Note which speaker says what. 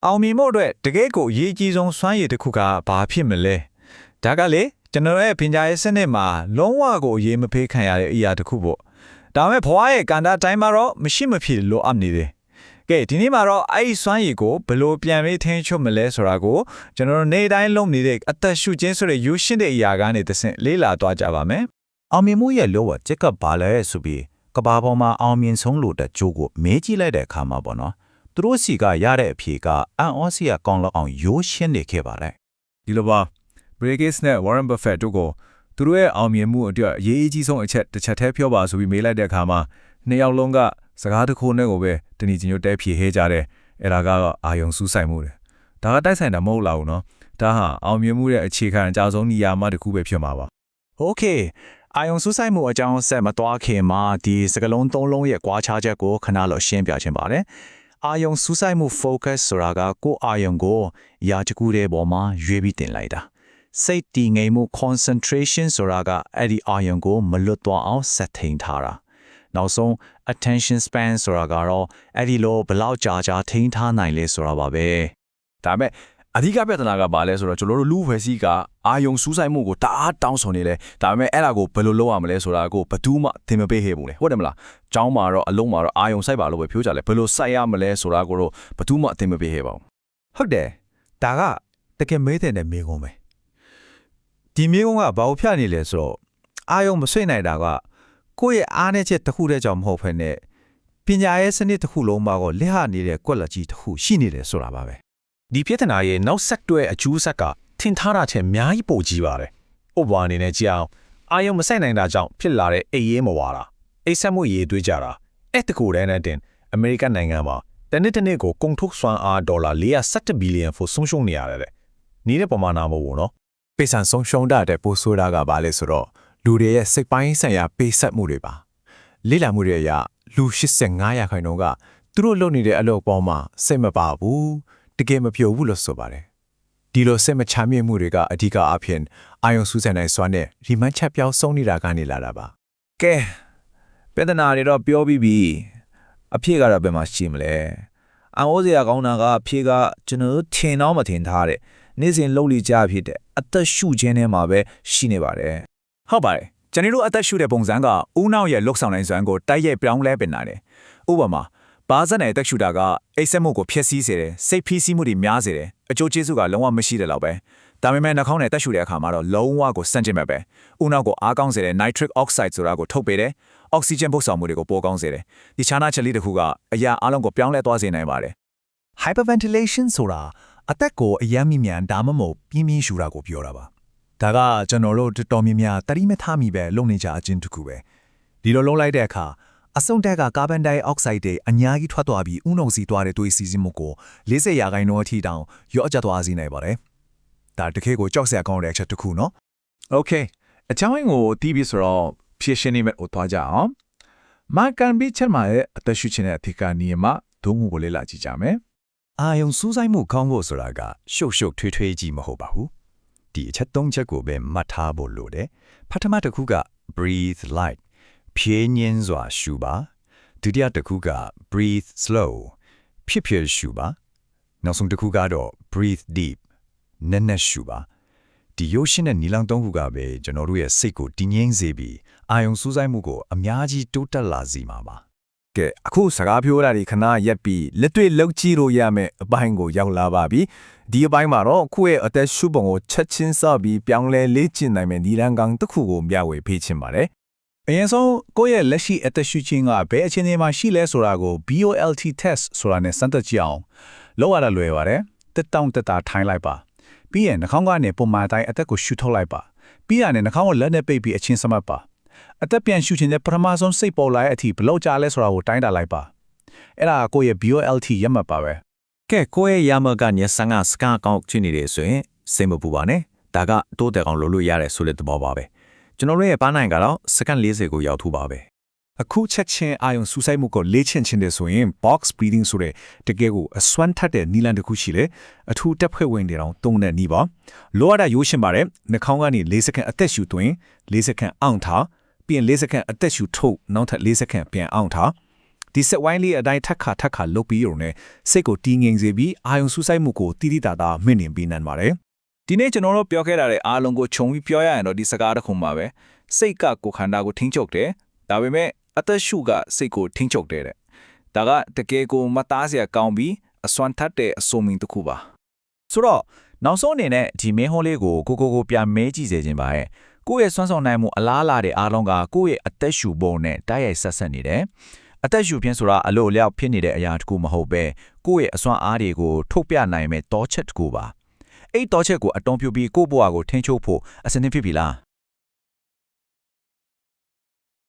Speaker 1: အောင်မြင်မှုအတွက်တကယ်ကိုအရေးကြီးဆုံးစွမ်းရည်တစ်ခုကဘာဖြစ်မလဲဒါကလေကျွန်တော်ရဲ့ပညာရေးစနစ်မှာလုံးဝကိုအရေးမဖေးခံရတဲ့အရာတစ်ခုပေါ့ဒါပေမဲ့ဘဝရဲ့ကန္တာတိုင်းမှာတော့မရှိမဖြစ်လိုအပ်နေတယ်ကဲဒီနေ့မှာတော့အဲ့ဒီစွမ်းရည်ကိုဘယ်လိုပြန်ပြီးထိန်းချုပ်မလဲဆိုတာကိုကျွန်တော်တို့နေ့တိုင်းလုပ်နေတဲ့အသက်ရှူခြင်းဆိုတဲ့ယူရှင်းတဲ့အရာကနေတဆင့်လေးလာသွားကြပါမယ်
Speaker 2: အောင်မြင်မှုရဲ့လောကချက်ကပါလဲဆိုပြီးကဘာပေါ်မှာအောင်မြင်ဆုံးလို့တဲ့ကြိုးကိုမေးကြည့်လိုက်တဲ့အခါမှာပေါ့နော်သူတို့စီကရတဲ့အဖြေကအန်အောစီယာကောင်းလောက်အောင်ရိုးရှင်းနေခဲ့ပါတယ်
Speaker 3: ဒီလိုပါ Bill Gates နဲ့ Warren Buffett တို့ကိုသူတို့ရဲ့အောင်မြင်မှုအတွက်အရေးကြီးဆုံးအချက်တစ်ချက်တည်းပြောပါဆိုပြီးမေးလိုက်တဲ့အခါမှာနှစ်ယောက်လုံးကစကားတစ်ခုနဲ့ကိုပဲတနည်းချင်းညွတ်တဲဖြေဟဲကြတယ်အဲ့ဒါကတော့အာယုံစူးဆိုင်မှုတယ်ဒါကတိုက်ဆိုင်တာမဟုတ်လားဘူးနော်ဒါဟာအောင်မြင်မှုရဲ့အခြေခံအကြဆုံးနေရာမှာတစ်ခုပဲဖြစ်မှာပါ
Speaker 1: โอเคအာယုံစူးဆိုင်မှုအကြောင်းဆက်မသွားခင်မှာဒီစကလုံးသုံးလုံးရဲ့ကွာခြားချက်ကိုခဏလောက်ရှင်းပြခြင်းပါတယ်အာယုံစူးဆိုင်မှု focus ဆိုတာကကိုယ်အာယုံကိုရာတစ်ခုတည်းပေါ်မှာရွေးပြီးတင်လိုက်တာစိတ်တည်ငြိမ်မှု concentration ဆိုတာကအဲ့ဒီအာယုံကိုမလွတ်သွားအောင်ဆက်ထိန်ထားတာနောက်ဆုံး attention span ဆိုတာကတော့အဲ့ဒီလိုဘလောက်ကြာထိန်းထားနိုင်လဲဆိုတာပါပဲဒ
Speaker 3: ါပေမဲ့အဓိကပြဿနာကဘာလဲဆိုတော့ကျွန်တော်တို့လူဖွဲ့စည်းကအာယုံစူးစိုက်မှုကိုတအားတောင်းဆိုနေလဲဒါပေမဲ့အဲ့ဒါကိုဘယ်လိုလုပ်ရမလဲဆိုတာကိုဘယ်သူမှသင်မပေးခဲ့ဘူးလေဟုတ်တယ်မလားကျောင်းမှာတော့အလုံးမှာတော့အာယုံစိုက်ပါလို့ပဲပြောကြလဲဘယ်လိုစိုက်ရမလဲဆိုတာကိုတော့ဘယ်သူမှသင်မပေးခဲ့ပါဘူး
Speaker 2: ဟုတ်တယ်ဒါကတကယ်မေးတဲ့မေးခွန်းပဲဒီမေးခွန်းကဘာလို့ဖြတ်နေလဲဆိုတော့အာယုံမဆွေးနိုင်တာကကိုယ့်ရဲ့အားနည်းချက်တစ်ခုတည်းကြောင့်မဟုတ်ဘဲနဲ့ပညာရေးစနစ်တစ်ခုလုံးမှာကိုလက်ဟနေတဲ့ကွက်လက်ကြီးတစ်ခုရှိနေတယ်ဆိုတာပါပဲဒ
Speaker 4: ီပြဿနာရဲ့နောက်ဆက်တွဲအကျိုးဆက်ကထင်ထားတာချက်အများကြီးပိုကြီးပါတယ်။ဥပမာအနေနဲ့ကြည့်အောင်အာယုံမဆိုင်နိုင်တာကြောင့်ဖြစ်လာတဲ့အိပ်ရေးမဝါတာအိပ်ဆက်မှုရေးတွေးကြတာအဲ့တကူတန်းနဲ့တင်အမေရိကန်နိုင်ငံမှာတနေ့ကိုကုန်ထုတ်စွမ်းအားဒေါ်လာ417ဘီလီယံဖို့ဆုံးရှုံးနေရတယ်တဲ့။နေတဲ့ပမာဏမဟုတ်ဘူးနော်
Speaker 2: ။ပေးဆန်ဆုံးရှုံးတဲ့ပိုးဆိုတာကဘာလဲဆိုတော့လူတွေရဲ့စိတ်ပိုင်းဆိုင်ရာပေးဆက်မှုတွေပါ။လေ့လာမှုတွေအရလူ85%ကသူတို့လုပ်နေတဲ့အလုပ်ပေါ်မှာစိတ်မပါဘူးတကယ်မပြောဘူးလို့ဆိုပါတယ်ဒီလိုစိတ်မချမ်းမြေ့မှုတွေကအဓိကအဖြစ်အာယုံစူးစမ်းနိုင်စွမ်းနဲ့ရီမန်းချက်ပြောင်းဆုံးနေတာကနေလာတာပါ
Speaker 3: ကဲပြဿနာတွေတော့ပြောပြီးပြီအဖြစ်ကတော့ဘယ်မှာရှိမလဲအန်အိုးစရာကောင်းတာကအဖြစ်ကကျွန်တော်ထင်တော့မထင်ထားတဲ့နေ့စဉ်လှုပ်လိကြဖြစ်တဲ့အသက်ရှူခြင်းထဲမှာပဲရှိနေပါတယ်ဟ
Speaker 1: ုတ်ပါတယ်ကျွန်တော်တို့အသက်ရှူတဲ့ပုံစံကဦးနောက်ရဲ့လှုပ်ဆောင်နိုင်စွမ်းကိုတိုက်ရိုက်ပြောင်းလဲပင်လာတယ်ဥပမာဘာဇက်နဲ့တက်ရှူတာကအိတ်ဆက်မှုကိုဖျက်ဆီးစေတယ်စိတ်ဖိစီးမှုတွေများစေတယ်အကျိုးကျေးဇူးကလုံးဝမရှိတယ်လို့ပဲဒါပေမဲ့နှာခေါင်းနဲ့တက်ရှူတဲ့အခါမှာတော့လုံးဝကိုစန့်ကျင်မဲ့ပဲဦးနောက်ကိုအားကောင်းစေတဲ့ nitric oxide ဆိုတာကိုထုတ်ပေးတယ်အောက်ဆီဂျင်ပို့ဆောင်မှုတွေကိုပိုကောင်းစေတယ်ဒီခြားနာချက်လေးတစ်ခုကအရာအလုံးကိုပြောင်းလဲသွားစေနိုင်ပါတယ်
Speaker 2: hyperventilation ဆိုတာအသက်ကိုအယမ်းမြင်မြန်ဒါမှမဟုတ်ပြင်းပြင်းရှူတာကိုပြောတာပါဒါကကျွန်တော်တို့တော်များများတတိမထားမိပဲလုံနေကြအချင်းတစ်ခုပဲဒီလိုလုံးလိုက်တဲ့အခါအစုံတက်ကကာဗွန်ဒိုင်အောက်ဆိုက်တွေအများကြီးထွက်သွားပြီးဥနှုံစီသွားတဲ့သွေးစီးမှုကို40%အထိတောင်ရော့ကျသွားစေနိုင်ပါတယ်ဒါတကယ်ကိုကြောက်စရာကောင်းတဲ့အချက်တစ်ခုနော်
Speaker 3: Okay အချောင်းဝင်ကိုတီးပြီးဆိုတော့ဖြည့်ရှင်းနေမဲ့ဟိုသွားကြအောင်မာကန်ဘီချက်မှာရဲ့အသက်ရှူခြင်းတဲ့အထက်ကနေမှဒုံးမှုကိုလေ့လာကြည့်ကြမယ်အ
Speaker 2: ာယုံစူးစိုက်မှုကောင်းဖို့ဆိုတာကရှုပ်ထွေးကြီးမဟုတ်ပါဘူးဒီအချက်၃ချက်ကိုပဲမှတ်ထားဖို့လိုတယ်ပထမတစ်ခုက breathe light ဖြည်းညင်းစွာရှူပါဒုတိယတစ်ခုက breathe slow ဖြည်းဖြည်းရှူပါနောက်ဆုံးတစ်ခုကတော့ breathe deep နက်နက်ရှူပါဒီရုပ်ရှင်တဲ့နီလန်၃ခုကပဲကျွန်တော်တို့ရဲ့စိတ်ကိုတည်ငြိမ်စေပြီးအာယုံစူးစိုက်မှုကိုအများကြီးတိုးတက်လာစေမှာပါ
Speaker 3: ကဲအခုစကားပြောတာဒီခဏရက်ပြီးလက်တွေ့လောက်ကြည့်လို့ရမယ်အပိုင်းကိုရောက်လာပါပြီဒီအပိုင်းမှာတော့ခုရဲ့အသက်ရှူပုံကိုချက်ချင်းစပြီးပြောင်းလဲလေ့ကျင့်နိုင်မယ့်နီလန်ကောင်တစ်ခုကိုမျှဝေပေးချင်ပါတယ်
Speaker 1: အရင်ဆုံးကိုယ့်ရဲ့လက်ရှိအသက်ရှူခြင်းကဘယ်အခြေအနေမှာရှိလဲဆိုတာကို BOLT test ဆိုတာနဲ့စမ်းသပ်ကြည့်အောင်လောက်ရတာလွယ်ပါတယ်တက်တောင့်တက်တာထိုင်းလိုက်ပါပြီးရင်နှာခေါင်းကနေပုံမှန်တိုင်းအသက်ကိုရှူထုတ်လိုက်ပါပြီးရင်နှာခေါင်းကိုလက်နဲ့ပိတ်ပြီးအချင်းစမှတ်ပါအသက်ပြန်ရှူခြင်းနဲ့ပထမဆုံးစိတ်ပေါ်လာတဲ့အထိဘလောက်ကြာလဲဆိုတာကိုတိုင်းတာလိုက်ပါအဲ့ဒါကိုယ့်ရဲ့ BOLT ရမှတ်ပါပဲက
Speaker 2: ဲကိုယ့်ရဲ့ရမှတ်ကညစငါစကားကောင်းချနေတယ်ဆိုရင်စိတ်မပူပါနဲ့ဒါကတိုးတက်အောင်လုပ်လို့ရတယ်ဆိုတဲ့သဘောပါပဲကျွန်တော်တို့ရဲ့ပန်းနိုင်ကတော့စက္ကန့်40ကိုရောက်ထူပါပဲ
Speaker 1: အခုချက်ချင်းအာယုံစူးစိုက်မှုကိုလေ့ကျင့်ခြင်းတယ်ဆိုရင် box breathing ဆိုတဲ့တကယ်ကိုအစွမ်းထက်တဲ့နီလန်တစ်ခုရှိလေအထူးတက်ဖွဲ့ဝင်တွေတောင်တုံးတဲ့နီးပါလောရတာရိုးရှင်းပါတယ်နှာခေါင်းကနေ4စက္ကန့်အသက်ရှူသွင်း4စက္ကန့်အောင့်ထားပြီးရင်4စက္ကန့်အသက်ရှူထုတ်နောက်ထပ်4စက္ကန့်ပြန်အောင့်ထား
Speaker 3: ဒီဆက်ဝိုင်းလေးအတိုင်းထက်ခါလုတ်ပြီးရုံနဲ့စိတ်ကိုတီးငိမ်စေပြီးအာယုံစူးစိုက်မှုကိုတိတိတသာမြင့်နေပြီးနိုင်ပါတယ်
Speaker 1: ဒီနေ့ကျွန်တော်တို့ပြောခဲ့တာတဲ့အားလုံးကိုခြုံပြီးပြောရရင်တော့ဒီစကားတစ်ခုမှာပဲစိတ်ကကိုယ်ခန္ဓာကိုထိန်းချုပ်တယ်ဒါပေမဲ့အသက်ရှုကစိတ်ကိုထိန်းချုပ်တယ်တဲ့ဒါကတကယ်ကိုမသားစရာကောင်းပြီးအစွမ်းထက်တဲ့အဆိုမင်းတစ်ခုပါဆိုတော့နောက်ဆုံးအနေနဲ့ဒီမင်းဟောလေးကိုကိုပြန်မဲကြည့်စေခြင်းပါရဲ့ကိုယ့်ရဲ့စွမ်းဆောင်နိုင်မှုအလားအလာတဲ့အားလုံးကကိုယ့်ရဲ့အသက်ရှုပုံနဲ့တိုက်ရိုက်ဆက်ဆက်နေတယ်အသက်ရှုခြင်းဆိုတာအလို့အလျောက်ဖြစ်နေတဲ့အရာတစ်ခုမဟုတ်ပဲကိုယ့်ရဲ့အစွမ်းအားတွေကိုထုတ်ပြနိုင်မဲ့တောချက်တစ်ခုပါအဲ့တောချက်ကိုအတုံးပြုပြီးကိုယ့်ဘဝကိုထိန်းချုပ်ဖို့အစနစ်ဖြစ်ပြီလား